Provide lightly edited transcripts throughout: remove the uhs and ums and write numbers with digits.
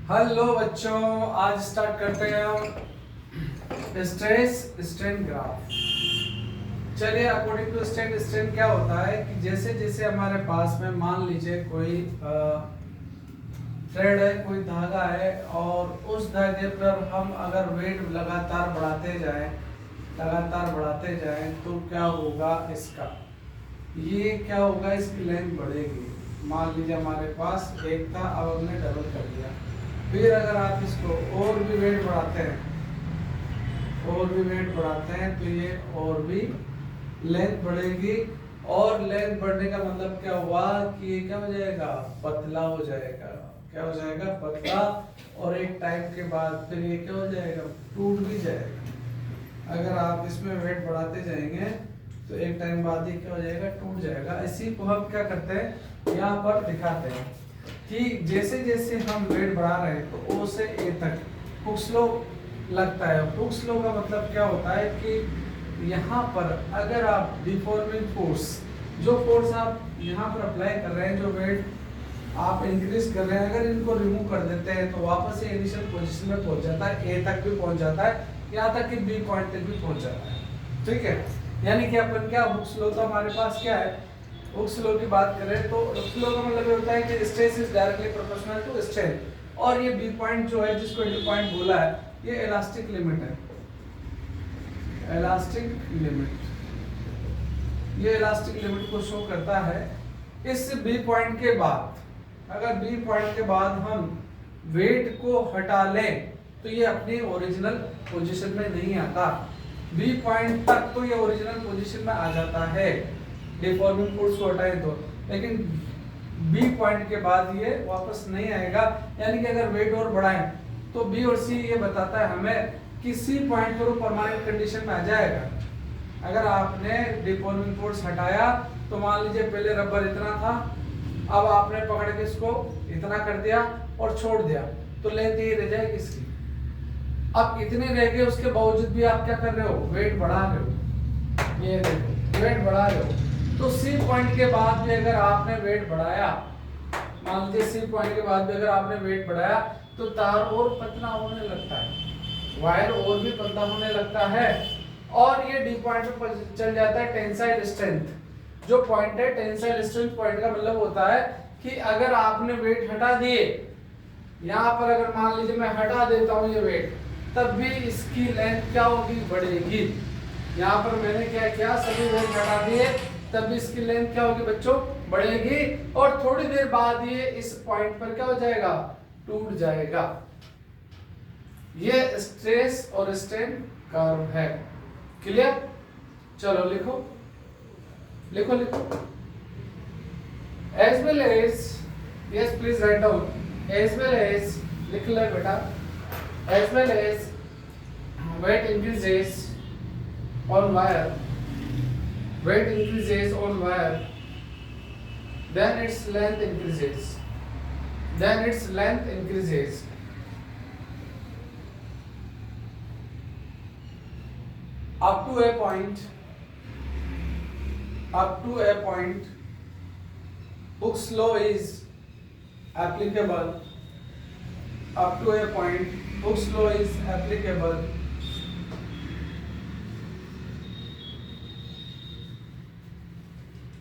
Hello बच्चों, आज start करते हैं हम स्ट्रेस स्ट्रेन ग्राफ। चलिए, अकॉर्डिंग टू स्ट्रेस स्ट्रेन क्या होता है कि जैसे जैसे हमारे पास में मान लीजिए कोई थ्रेड है, कोई धागा है, और उस धागे पर हम अगर वेट लगातार बढ़ाते जाएं तो क्या होगा इसका, ये क्या होगा, इसकी लेंथ बढ़ेगी। मान लीजिए हमारे पास एक था, अब हमने डबल कर दिया। फिर अगर आप इसको और भी वेट बढ़ाते हैं तो ये और भी लेंथ बढ़ेगी। और लेंथ बढ़ने का मतलब क्या हुआ कि ये क्या हो जाएगा, पतला हो जाएगा। क्या हो जाएगा, पतला। और एक टाइम के बाद फिर ये क्या हो जाएगा, टूट भी जाएगा। अगर आप इसमें वेट बढ़ाते जाएंगे तो एक टाइम बाद ये क्या हो जाएगा, टूट जाएगा। इसी को हम क्या करते हैं, यहाँ पर दिखाते हैं कि जैसे जैसे हम वेट बढ़ा रहे हैं तो ओ से ए तक हुक्स लॉ लगता है। हुक्स लॉ का मतलब क्या होता है कि यहाँ पर अगर आप डिफॉर्मिंग फोर्स, जो फोर्स आप यहाँ पर अप्लाई कर रहे हैं, जो वेट आप इंक्रीज कर रहे हैं, अगर इनको रिमूव कर देते हैं तो वापस से इनिशियल पोजीशन में पहुंच जाता है, ए तक भी पहुंच जाता है, यहाँ तक कि बी पॉइंट तक भी पहुंच जाता है। ठीक है, यानी कि अपन क्या, हुक्स लॉ तो हमारे पास क्या है, हुक्स लॉ की बात करें तो हुक्स लॉ का मतलब ये होता है कि stress is directly proportional to strain. और ये बी पॉइंट जो है, जिसको एंड पॉइंट बोला है, ये इलास्टिक लिमिट है। इलास्टिक लिमिट, ये इलास्टिक लिमिट को शो करता है। इस बी पॉइंट के बाद, अगर बी पॉइंट के बाद हम वेट को हटा लें तो ये अपनी ओरिजिनल पोजीशन में नहीं आता। बी पॉइंट तक तो ये ओरिजिनल पोजीशन में आ जाता है डिफॉर्मिंग फोर्स को हटाए तो, लेकिन बी पॉइंट के बाद ये वापस नहीं आएगा। यानी कि अगर वेट और बढ़ाएं तो बी और सी ये बताता है हमें कि सी पॉइंट पर वो परमानेंट कंडीशन में आ जाएगा। अगर आपने डिफॉर्मिंग फोर्स हटाया तो मान लीजिए पहले रबर इतना था, अब आपने पकड़ के इसको इतना कर दिया और छोड़ दिया तो लेंथ ये रह जाएगी इसकी। अब इतने रह गए, उसके बावजूद भी आप क्या कर रहे हो, वेट बढ़ा रहे हो। ये देखो, वेट बढ़ा रहे हो तो सी पॉइंट के बाद भी अगर आपने वेट बढ़ाया, मान लीजिए सी पॉइंट के बाद भी अगर आपने वेट बढ़ाया तो तार और पतला होने लगता है, वायर और भी पतला होने लगता है, और ये डी पॉइंट पे चल जाता है टेंसाइल स्ट्रेंथ। जो पॉइंट है टेंसाइल स्ट्रेंथ पॉइंट का मतलब होता है कि अगर आपने वेट हटा दिए, यहाँ पर अगर मान लीजिए मैं हटा देता हूँ ये वेट, तब भी इसकी लेंथ क्या होगी, बढ़ेगी। यहाँ पर मैंने क्या किया, सभी वेट हटा दिए, तब भी इसकी लेंथ क्या होगी बच्चों, बढ़ेगी। और थोड़ी देर बाद ये इस पॉइंट पर क्या हो जाएगा, टूट जाएगा। ये स्ट्रेस और स्ट्रेन कर्व है। क्लियर? चलो लिखो लिखो लिखो। as well as, yes please write down, as well as, लिख लो बेटा, as well as weight increases on wire, weight increases on wire, then its length increases, then its length increases. Up to a point, Hooke's law is applicable. Up to a point, Hooke's law is applicable.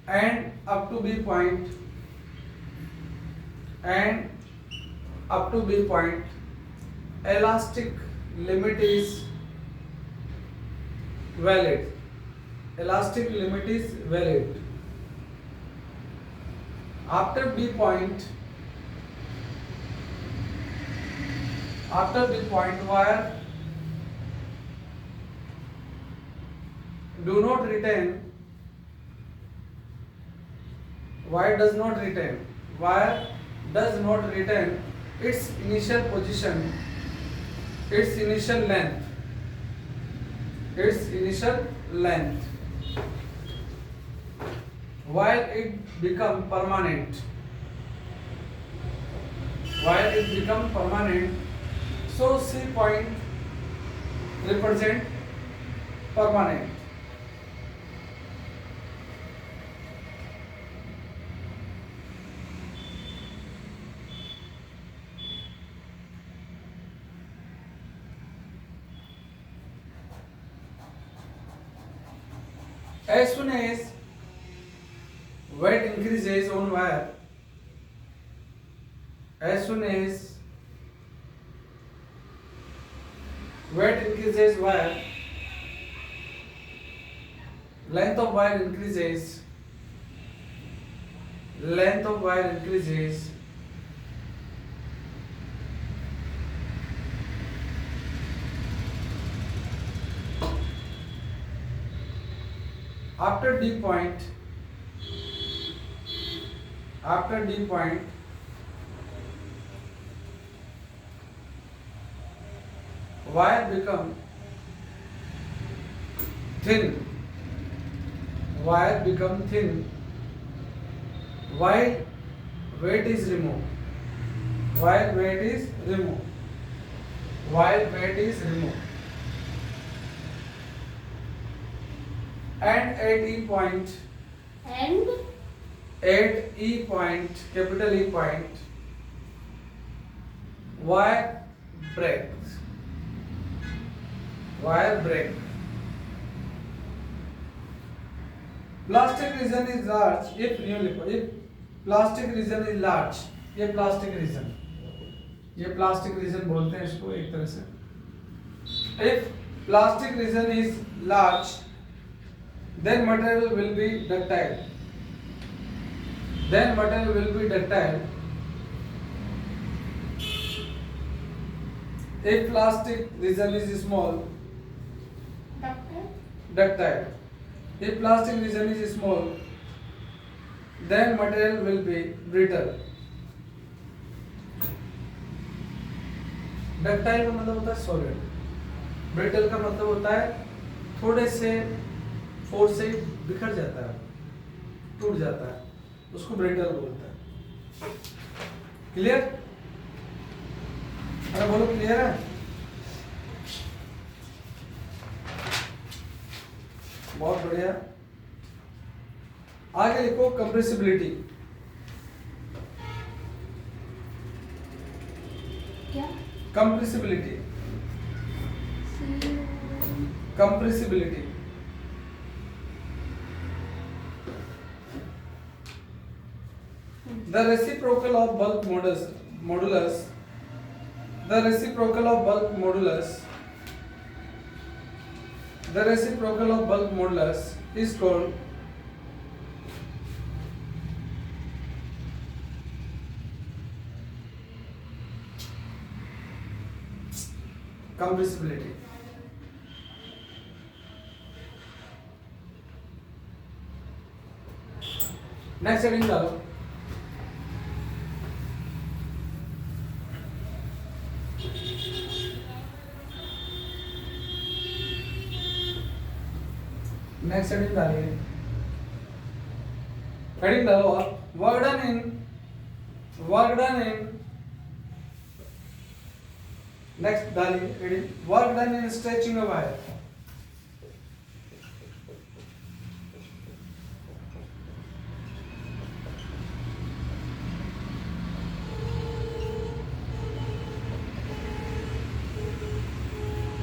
And up to B point, elastic limit is valid. Elastic limit is valid. After B point, wire do not retain, wire does not retain its initial position, its initial length, while it become permanent, so C point represent permanent. as soon as weight increases on wire, as soon as weight increases wire, length of wire increases, length of wire increases, after D point, wire become thin, while weight is removed, and at E point, capital E point, wire breaks. Plastic region is large if plastic region is large, ये plastic region बोलते हैं इसको एक तरह से. If plastic region is large, then material will be ductile. If plastic region is small, ductile. If plastic region is small, then material will be brittle. Ductile का मतलब होता है solid. Brittle का मतलब होता है थोड़े से फोर्स से बिखर जाता है, टूट जाता है, उसको ब्रिटल बोलते हैं. क्लियर? अरे बोलो क्लियर है? बहुत बढ़िया. आगे लिखो कंप्रेसिबिलिटी. क्या? Compressibility. The reciprocal of bulk modulus is called compressibility. Next heading डालो. नेक्स्ट हेडिंग डालिए. हेडिंग डालो आप. वर्क डन इन नेक्स्ट डालिए heading. Work done in stretching a wire.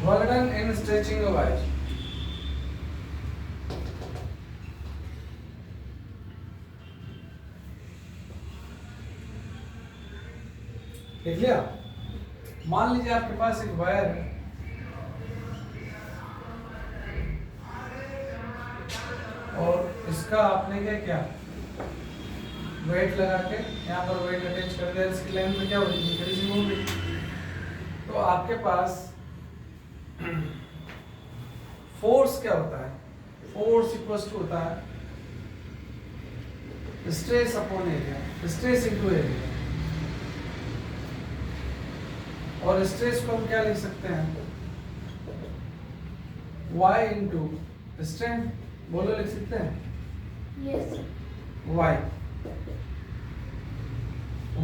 Work done in stretching a wire. देख लिया. मान लीजिए आपके पास एक वायर है और इसका आपने क्या वेट लगा के यहाँ पर वेट अटैच कर दिया. इसकी लेंथ में क्या होगी? इंक्रीजिंग होगी. तो आपके पास फोर्स क्या होता है? फोर्स इक्वल्स टू होता है stress upon area, stress into area. और स्ट्रेस को हम क्या लिख सकते हैं? y into strain. बोलो लिख सकते हैं? यस.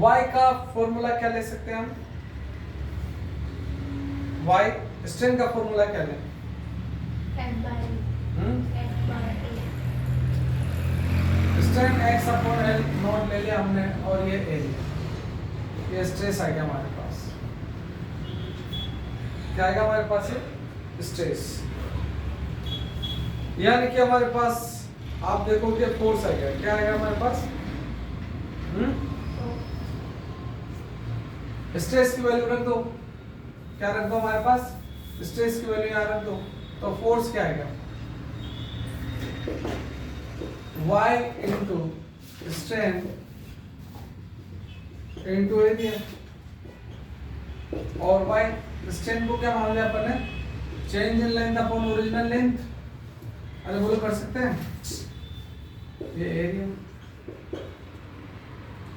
y का फॉर्मूला क्या ले सकते हैं हम? y स्ट्रेन का फॉर्मूला क्या लें? Strain x upon l not ले लिया हमने और ये एरिया. ये स्ट्रेस आ गया हमारे पास. क्या आएगा हमारे पास? ये स्ट्रेस. यानी कि हमारे पास आप देखोगे फोर्स आ गया, क्या आएगा हमारे पास? स्ट्रेस की वैल्यू रख दो, क्या रख दो हमारे पास? स्ट्रेस की वैल्यू यहाँ रख दो, तो फोर्स क्या आएगा? y into strain into area, और y स्ट्रेन को क्या मान लिया अपन ने? Change in length upon original length. अरे बोलो कर सकते हैं? ये एरिया,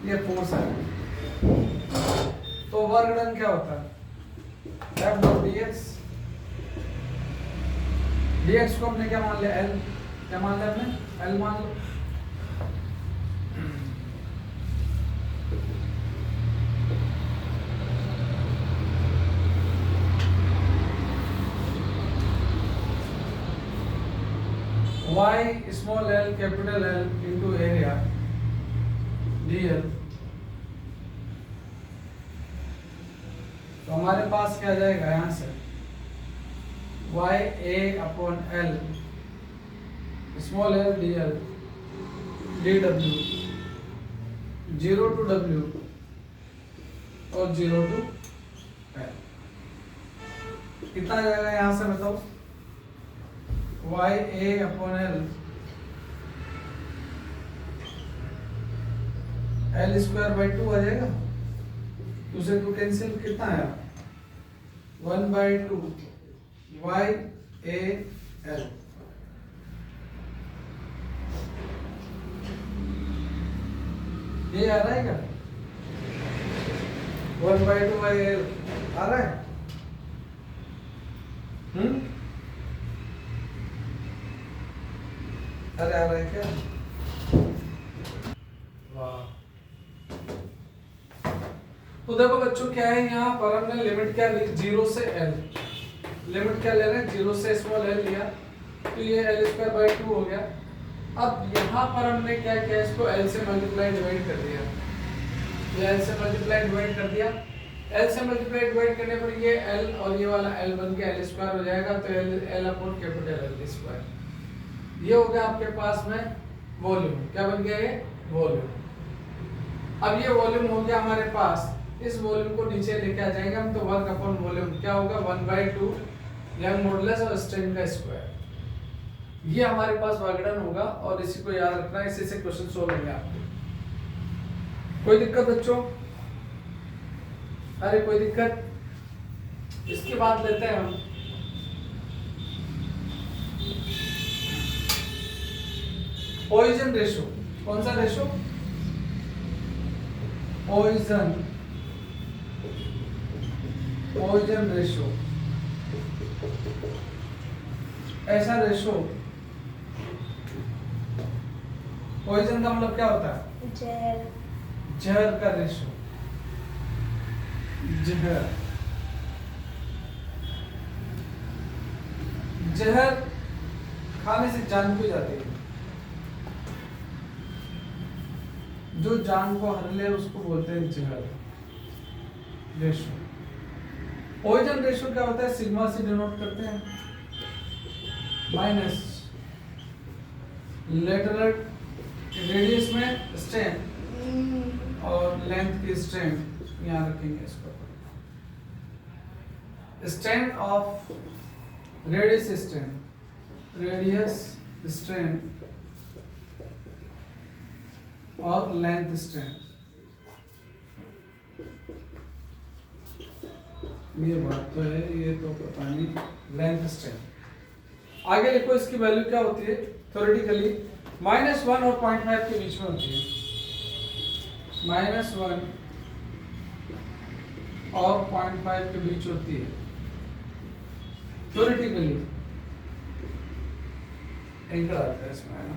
ये फोर्स है, तो वर्क डन क्या होता है? F डॉट dx, dx को हमने क्या मान लिया? L, क्या मान लिया हमने? L मान लो। y small l capital L into area dl, तो हमारे पास क्या जाएगा यहाँ से? y a upon l small l dl dw, 0 to w और 0 टू l, कितना जाएगा यहाँ से बताओ? y a upon l square by 2 आ जाएगा, 2 से 2 कैंसिल, कितना आया? 1 बाई 2 y a l, ये आ रहा है क्या? 1 बाई 2 y a l आ रहा है? अरे आ रहा है क्या? वाह। तो देखो बच्चों क्या है, यहाँ पर हमने लिमिट क्या ली? 0 से l, लिमिट क्या ले रहे हैं? 0 से स्मॉल l लिया, तो ये l स्क्वायर बाई 2 हो गया। अब यहाँ पर हमने क्या किया? इसको l से मल्टीप्लाई डिवाइड कर दिया, ये l से मल्टीप्लाई डिवाइड कर दिया। l से मल्टीप्लाई डिवाइड करने पर ये l और ये वाला l बन के l स्क्वायर हो जाएगा, तो l upon capital L square, ये हो गया आपके पास में वॉल्यूम। क्या बन गया? ये वॉल्यूम। अब ये वॉल्यूम हो गया हमारे पास, इस वॉल्यूम को नीचे लेके आ जाएंगे हम, तो वर्क अपॉन वॉल्यूम क्या होगा? 1 बाई 2 यंग मॉडुलस और स्ट्रेन का स्क्वायर, ये हमारे पास वर्कडन होगा, और इसी को याद रखना है, इसी से क्वेश्चन सोल्व होंगे आपके। कोई दिक्कत बच्चों? अरे कोई दिक्कत? इसकी बात लेते हैं हम। पॉइजन रेशो, कौन सा रेशो? पॉइजन रेशो, ऐसा रेशो, पॉइजन का मतलब क्या होता है? जहर, जहर का रेशो, जहर, जहर खाने से जान क्यों जाती है? जो जान को हर ले उसको बोलते हैं जहर रेशो। पॉइजन रेशो क्या होता है? सिग्मा से डिनोट करते हैं, माइनस लेटरल रेडियस में स्ट्रेन और लेंथ की स्ट्रेन, यहाँ रखेंगे इसको, strain of radius strain, radius strain और लेंथ स्ट्रेन, ये बात तो है, ये तो पता नहीं। लेंथ स्ट्रेन आगे लिखो, इसकी वैल्यू क्या होती है थ्योरेटिकली? -1 और 0.5 के बीच में होती है, -1 और 0.5 के बीच होती है थ्योरेटिकली। एंकर आता है इसमें, है ना?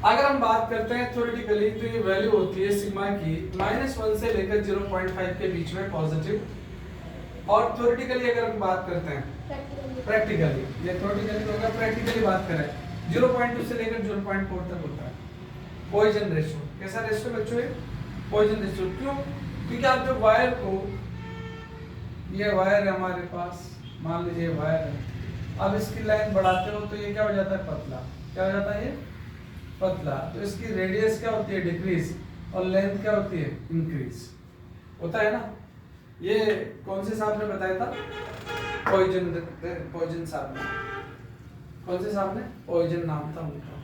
अगर हम बात करते हैं थ्योरेटिकली, तो ये वैल्यू होती है सिग्मा की -1 से लेकर 0.5 के बीच में पॉजिटिव, और थ्योरेटिकली अगर हम बात करते हैं प्रैक्टिकली, ये थ्योरेटिकली होगा, प्रैक्टिकली बात करें 0.2 से लेकर 0.4 तक होता है पॉइजन रेशो। कैसा रेशो बच्चों? है पॉइजन रेशो। क्यों? क्योंकि आप जब वायर को ये वायर है हमारे पास, मान लीजिए वायर है। अब इसकी लाइन बढ़ाते हो तो ये क्या हो जाता है, पतला। क्या हो जाता है, ये पतला। तो इसकी रेडियस क्या होती है, डिक्रीज, और लेंथ क्या होती है, इंक्रीज होता है ना। ये कौन से साहब ने बताया था, पॉइजन साहब ने। कौन से साहब ने, पॉइजन नाम था उनका,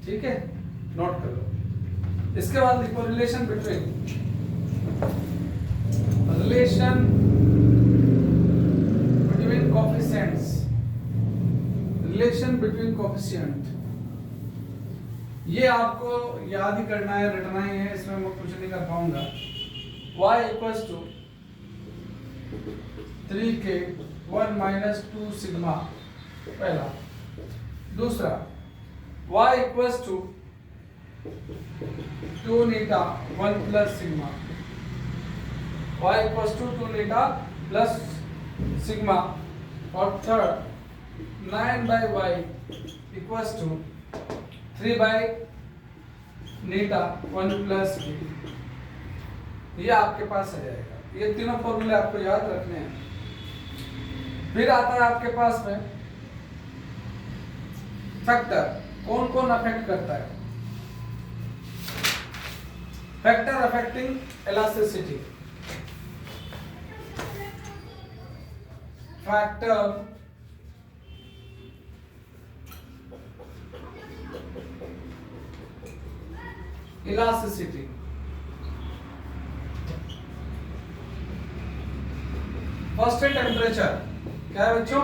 ठीक है, नोट कर लो। इसके बाद लिखो relation between coefficients, relation between coefficient. ये आपको याद ही करना है, रटना ही है, इसमें मैं कुछ नहीं कर पाऊंगा। y equals to 3k 1 minus 2 sigma, पहला। दूसरा y इक्वल्स टू 2 नीटा 1 plus sigma, y equals to 2 नीटा प्लस सिग्मा। और third 9 by y equals to 3 by नीटा 1 प्लस k। ये आपके पास आ जाएगा। ये तीनों फॉर्मूले आपको याद रखने हैं। फिर आता है आपके पास में फैक्टर, कौन कौन अफेक्ट करता है। Factor affecting elasticity, factor elasticity. First है टेम्परेचर। क्या है बच्चों,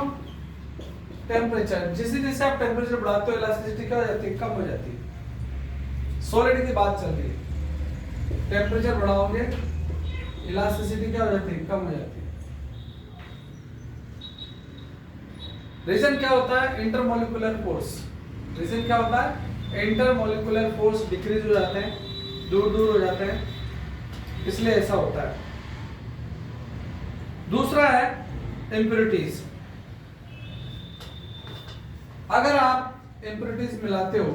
टेम्परेचर। जैसे जैसे आप टेम्परेचर बढ़ाते हो इलास्टिसिटी क्या हो जाती है, कम हो जाती है। सॉलिड की बात चल रही है, टेम्परेचर बढ़ाओगे इलास्टिसिटी क्या हो जाती है, कम हो जाती है। रीजन क्या होता है, इंटरमोलिकुलर फोर्स। रीजन क्या होता है, इंटरमोलिकुलर फोर्स डिक्रीज हो जाते हैं, दूर दूर हो जाते हैं, इसलिए ऐसा होता है। दूसरा है इम्प्योरिटीज। अगर आप इम्प्योरिटीज मिलाते हो,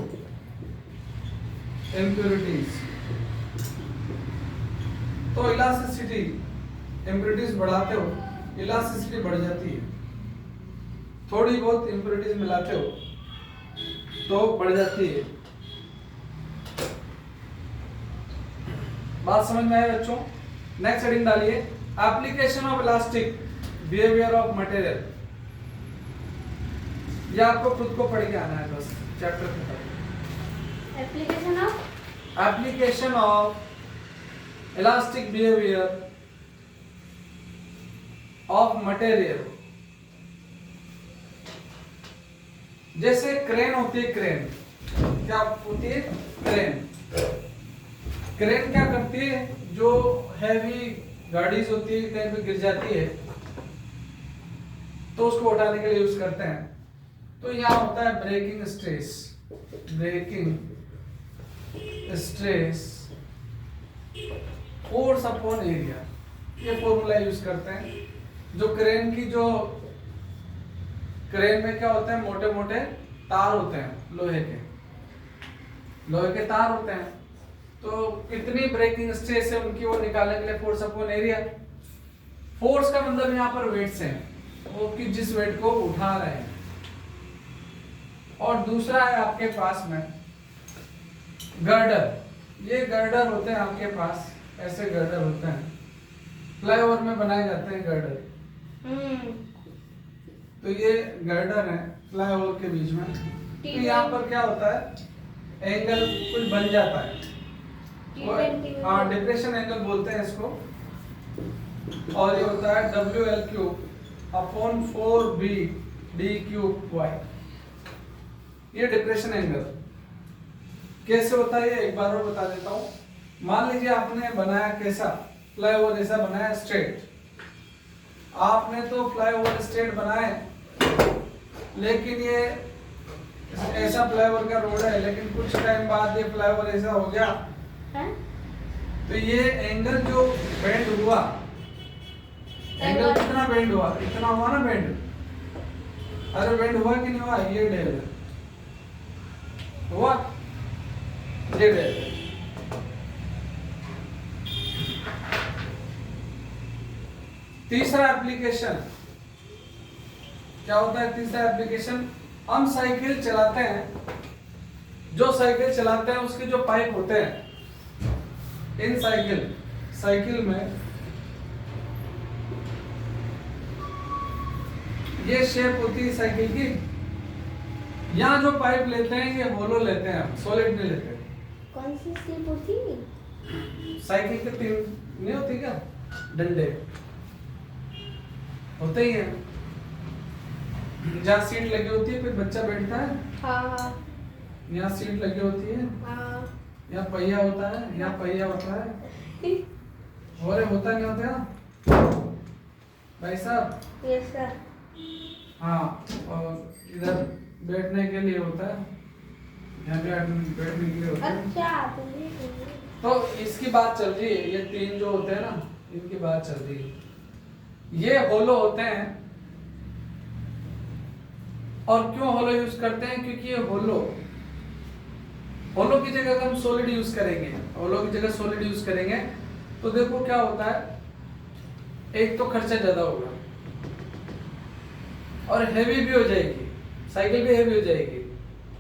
इम्प्योरिटीज, तो इलास्टिसिटी, इम्प्योरिटीज बढ़ाते हो इलास्टिसिटी बढ़ जाती है। थोड़ी बहुत इम्प्योरिटीज मिलाते हो तो बढ़ जाती है। बात समझ में आए बच्चों। नेक्स्ट हेडिंग डालिए, application of elastic behaviour of material. ये आपको खुद को पढ़ के आना है, बस चैप्टर खत्म। Application of elastic behaviour of material. जैसे क्रेन होती है, क्रेन क्या होती है, क्रेन। क्रेन क्या करती है, जो हैवी गाड़ीज होती है कहीं पे गिर जाती है तो उसको उठाने के लिए यूज करते हैं। तो यहाँ होता है breaking stress, breaking stress force upon area, ये फॉर्मूला यूज करते हैं। जो क्रेन की, जो क्रेन में क्या होते हैं, मोटे मोटे तार होते हैं, लोहे के तार होते हैं। तो कितनी ब्रेकिंग स्ट्रेस है उनकी, वो निकालने के लिए फोर्स अपॉन एरिया। फोर्स का मतलब यहाँ पर वेट से है, वो कि जिस वेट को उठा रहे हैं। और दूसरा है आपके पास में गर्डर। ये गर्डर होते हैं आपके पास, ऐसे गर्डर होते हैं, फ्लाईओवर में बनाए जाते हैं गर्डर। तो ये गर्डर है फ्लाईओवर के बीच में। तो यहाँ पर क्या होता है, एंगल कुछ बन जाता है, हाँ डिप्रेशन एंगल बोलते हैं इसको। और ये होता है WL³ अपॉन 4B D³Y। ये डिप्रेशन एंगल कैसे होता है, ये एक बार और बता देता हूँ। मान लीजिए आपने बनाया कैसा, फ्लाईओवर ऐसा बनाया स्ट्रेट। आपने तो फ्लाईओवर स्ट्रेट बनाए, लेकिन ये ऐसा फ्लाईओवर का रोड है, लेकिन कुछ टाइम बाद ये फ्लाईओवर ऐसा हो गया है? तो ये एंगल जो बेंड हुआ, एंगल कितना बेंड हुआ, इतना हुआ ना बेंड। अरे बेंड हुआ कि नहीं हुआ, ये डेल हुआ, ये डेल। तीसरा एप्लीकेशन क्या होता है? तीसरा एप्लीकेशन, हम साइकिल चलाते हैं, जो साइकिल चलाते हैं उसके जो पाइप होते हैं, इन साइकिल में ये शेप होती है साइकिल की। यहाँ जो पाइप लेते हैं ये होलो लेते हैं, हम सॉलिड नहीं लेते। कौन सी स्टेप होती है? साइकिल के 3 नहीं होती क्या डंडे, होते ही हैं, जहाँ सीट लगी होती है फिर बच्चा बैठता है, हाँ यहाँ सीट लगी होती है, हाँ यहाँ पहिया होता है, यहाँ पहिया होता है, और होता नहीं होता भाई साहब? Yes sir. हाँ, और इधर बैठने के लिए होता है, यहाँ पे बैठने के लिए होता है। अच्छा तो इसकी बात चल रही है, ये 3 जो होते हैं ना, इनकी बात चल रही है। ये होलो होते हैं, और क्यों होलो यूज करते हैं? क्योंकि ये होलो की जगह अगर हम सॉलिड यूज करेंगे, होलो की जगह सॉलिड यूज करेंगे तो देखो क्या होता है, एक तो खर्चा ज्यादा होगा और हेवी भी हो जाएगी, साइकिल भी हेवी हो जाएगी,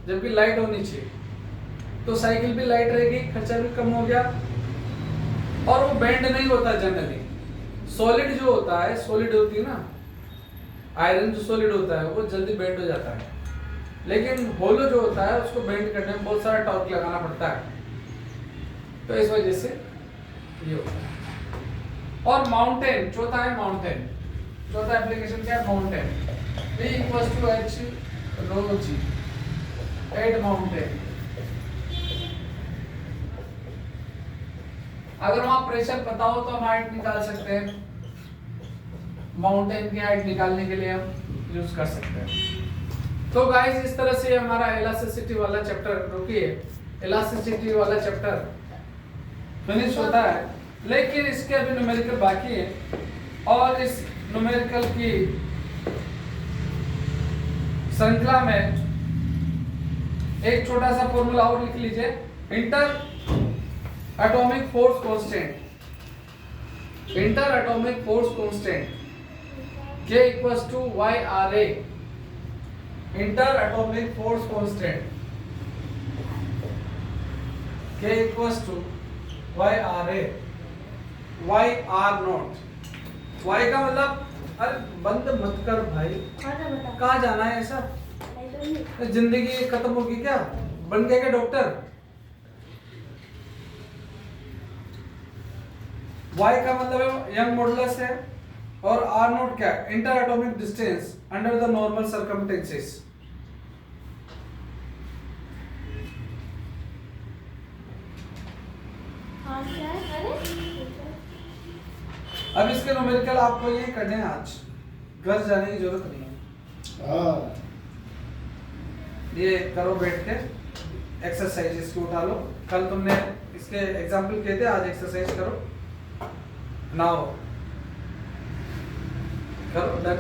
जबकि लाइट होनी चाहिए। तो साइकिल भी लाइट रहेगी, खर्चा भी कम हो गया, और वो बेंड नहीं होता जनरली। सॉलिड जो होता है, सॉलिड होती है ना, आयरन जो सॉलिड होता है वो जल्दी बेंड हो जाता है, लेकिन होलो जो होता है उसको बेंड करने में बहुत सारा टॉर्क लगाना पड़ता है, तो इस वजह से ये होता है। और माउंटेन, चौथा है माउंटेन, चौथा एप्लीकेशन क्या है? Mountain. V equals to H rho G at mountain. अगर वहां प्रेशर पता हो तो हम हाइट निकाल सकते हैं, माउंटेन की हाइट निकालने के लिए हम यूज कर सकते हैं। तो गाइस इस तरह से हमारा इलास्टिसिटी वाला चैप्टर, रुकिए, इलास्टिसिटी वाला चैप्टर फिनिश होता है, लेकिन इसके अभी न्यूमेरिकल बाकी है, और इस न्यूमेरिकल की श्रृंखला में एक छोटा सा फॉर्मूला और लिख लीजिए, inter atomic force constant, inter atomic force constant K equals to YRA, inter atomic force constant K equals to YRA, YR not, Y का मतलब, अरे बंद मत कर भाई, बता। कहाँ जाना है ऐसा? जिंदगी खत्म होगी क्या? बन गए क्या डॉक्टर? Y का मतलब यंग मॉडुलस है, और R नॉट क्या? Inter atomic distance under the normal circumstances. अब इसके न्यूमेरिकल आपको ये करने हैं, आज घर जाने की जरूरत नहीं है, ये करो बैठ के, एक्सरसाइज इसको उठा लो। कल तुमने इसके एग्जाम्पल किए थे, आज एक्सरसाइज करो, नाउ करो, डन।